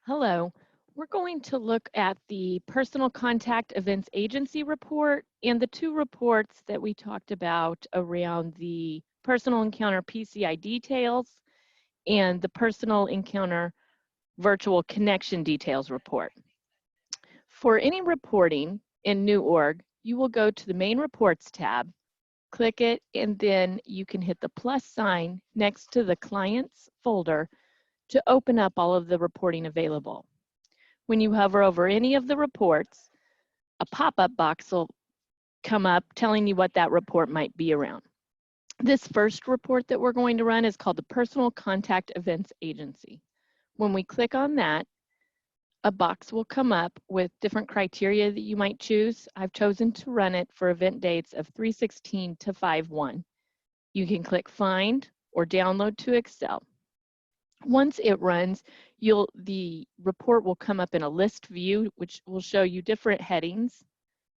Hello. We're going to look at the Personal Contact Events Agency report and the two reports that we talked about around the Personal Encounter PCI details and the Personal Encounter Virtual Connection Details report. For any reporting in New Org, you will go to the Main Reports tab, click it, and then you can hit the plus sign next to the Clients folder to open up all of the reporting available. When you hover over any of the reports, a pop-up box will come up telling you what that report might be around. This first report that we're going to run is called the Personal Contact Events Agency. When we click on that, a box will come up with different criteria that you might choose. I've chosen to run it for event dates of 3/16 to 5/1. You can click Find or Download to Excel. Once it runs, the report will come up in a list view, which will show you different headings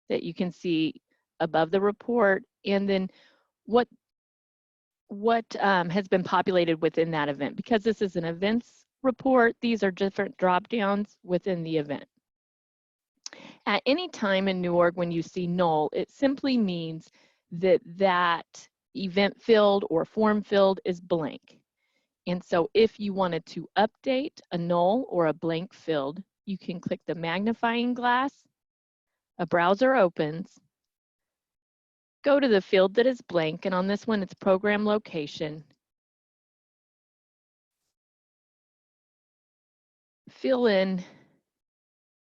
that you can see above the report, and then what has been populated within that event. Because this is an events report, these are different drop downs within the event. At any time in New Org when you see null, it simply means that that event field or form field is blank. And so if you wanted to update a null or a blank field, you can click the magnifying glass, a browser opens, go to the field that is blank, and on this one it's program location. Fill in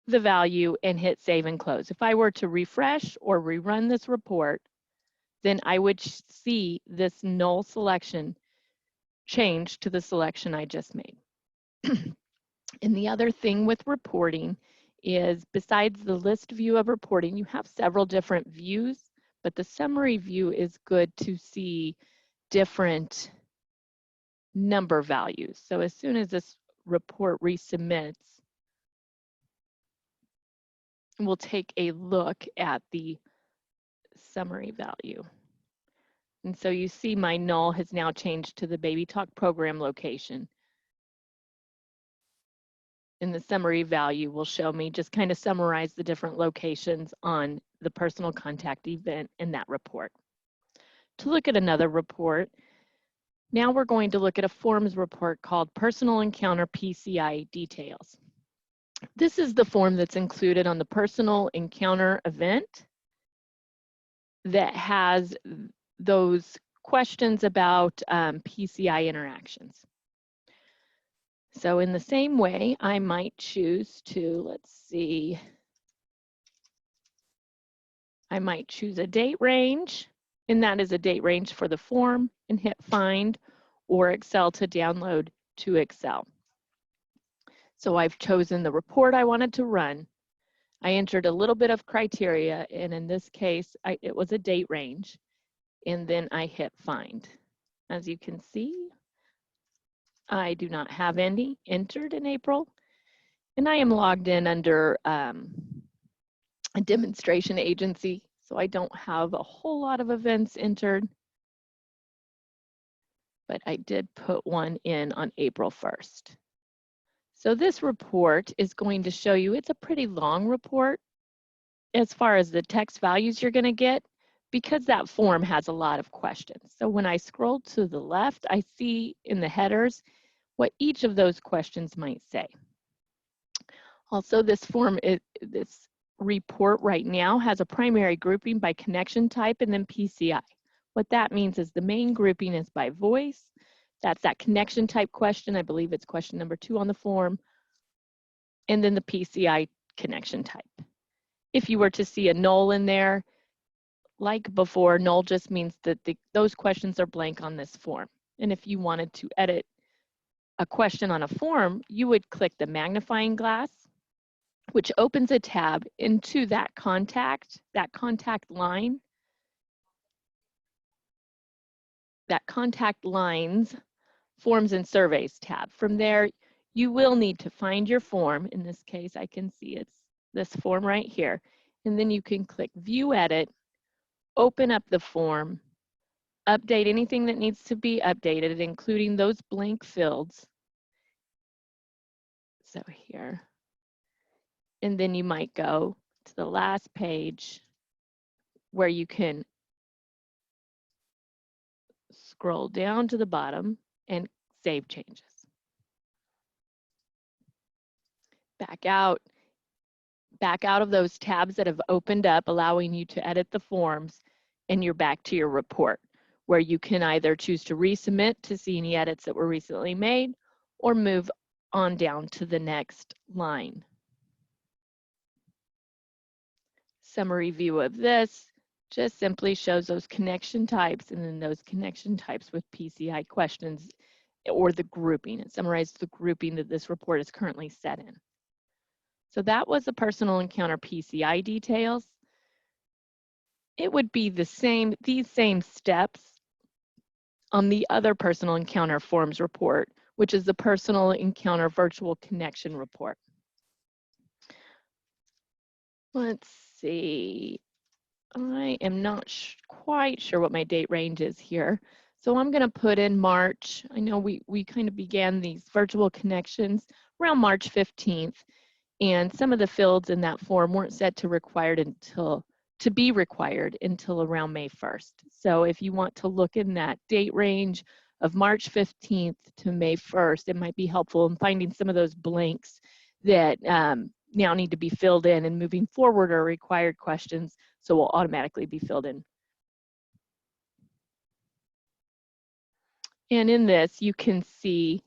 the value and hit save and close. If I were to refresh or rerun this report, then I would see this null selection change to the selection I just made. And the other thing with reporting is, besides the list view of reporting, you have several different views, but the summary view is good to see different number values. So as soon as this report resubmits, we'll take a look at the summary value. And so you see my null has now changed to the Baby Talk program location. And the summary value will show me, just kind of summarize the different locations on the personal contact event in that report. To look at another report, now we're going to look at a forms report called Personal Encounter PCI Details. This is the form that's included on the Personal Encounter event that has those questions about PCI interactions. So in the same way, I might choose to, let's see, I might choose a date range, and that is a date range for the form, and hit Find or Excel to download to Excel. So I've chosen the report I wanted to run. I entered a little bit of criteria, and in this case, it was a date range, and then I hit Find. As you can see, I do not have any entered in April, and I am logged in under a demonstration agency, so I don't have a whole lot of events entered, but I did put one in on April 1st. So this report is going to show you, it's a pretty long report as far as the text values you're going to get, because that form has a lot of questions. So when I scroll to the left, I see in the headers what each of those questions might say. Also, this report right now has a primary grouping by connection type and then PCI. What that means is the main grouping is by voice. That's that connection type question. I believe it's question number 2 on the form. And then the PCI connection type. If you were to see a null in there, like before, null just means that those questions are blank on this form. And if you wanted to edit a question on a form, you would click the magnifying glass, which opens a tab into that contact line, that contact lines, forms and surveys tab. From there, you will need to find your form. In this case, I can see it's this form right here. And then you can click View Edit, open up the form, update anything that needs to be updated, including those blank fields. So here, and then you might go to the last page where you can scroll down to the bottom and save changes. Back out of those tabs that have opened up, allowing you to edit the forms, and you're back to your report, where you can either choose to resubmit to see any edits that were recently made, or move on down to the next line. Summary view of this just simply shows those connection types, and then those connection types with PCI questions or the grouping. It summarizes the grouping that this report is currently set in. So that was the personal encounter PCI details. It would be these same steps on the other personal encounter forms report, which is the personal encounter virtual connection report. Let's see. I am not quite sure what my date range is here. So I'm going to put in March. I know we kind of began these virtual connections around March 15th, and some of the fields in that form weren't set to be required until around May 1st. So if you want to look in that date range of March 15th to May 1st, it might be helpful in finding some of those blanks that now need to be filled in, and moving forward are required questions, so will automatically be filled in. And in this, you can see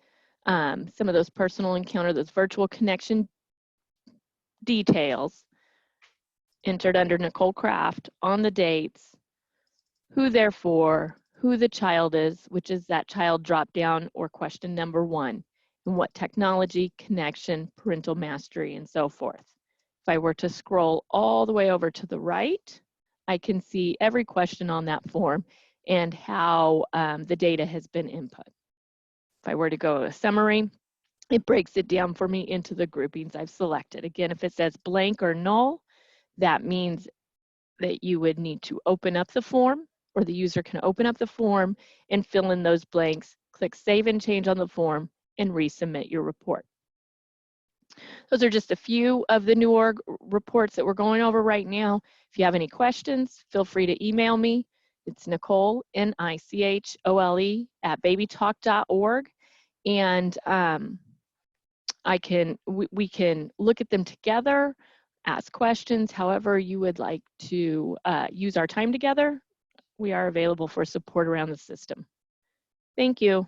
some of those personal encounter, those virtual connection details entered under Nicole Kraft on the dates, who they're for, who the child is, which is that child drop down or question number 1, and what technology, connection, parental mastery, and so forth. If I were to scroll all the way over to the right, I can see every question on that form and how the data has been input. If I were to go to a summary, it breaks it down for me into the groupings I've selected. Again, if it says blank or null, that means that you would need to open up the form, or the user can open up the form and fill in those blanks, click Save and Change on the form, and resubmit your report. Those are just a few of the new org reports that we're going over right now. If you have any questions, feel free to email me. It's Nicole, Nichole, @babytalk.org. And we can look at them together, ask questions, however you would like to use our time together. We are available for support around the system. Thank you.